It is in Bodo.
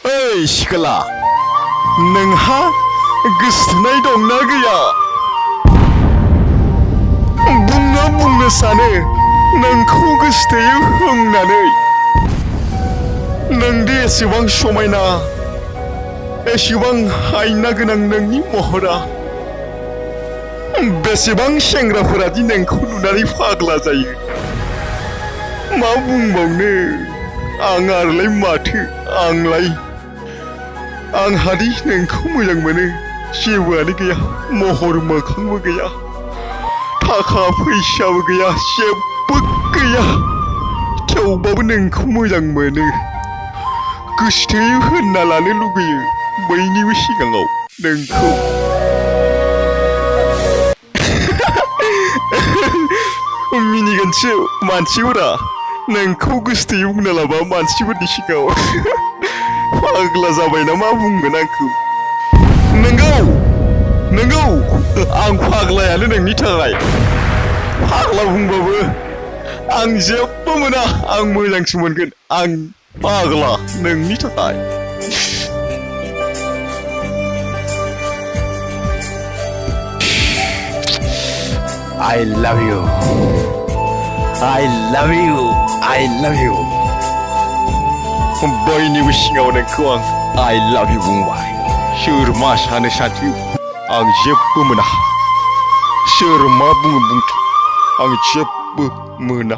ओइ सिख्ला नोंहा गोसोथोनाय दंना गैया बुंनो सानो नोंखौ गोसोथोयो होननानै नोंदि एसेबां समायना एसेबां आयना गोनां नोंनि महरा बेसेबां सेंग्राफोरादि नोंखौ नुनानै फाग्ला जायो मा बुंबावनो आं आरोलाय माथो आंहादि नोंखौ मोजां मोनो जेबोआनो गैया महर मोखांबो गैया थाखा फैसाबो गैया जेबो गैया थेवबाबो नोंखौ मोजां मोनो गोसोथोयो होनना लानो लुगैयो बयनिबो सिगाङाव नोंखौ मिनिगोनसो मानसिफोरा नोंखौ गोसोथोयो बुंना लाबा मानसिफोरनि सिगाङाव फाग्ला जाबाय ना मा बुंगोन आंखौ नोंगौ आं फाग्लायानो नोंनि थाखाय फाग्ला बुंबाबो आं जेबो मोना आं मोजांसो मोनगोन आं फाग्ला नोंनि थाखाय I love you. I love you. I love you. बयनिबो सिगाङाव नोंखौ आं I love you बुंबाय सोर मा सानो साथो आं जेबो मोना सोर मा बुङो बुंथों आं जेबो मोना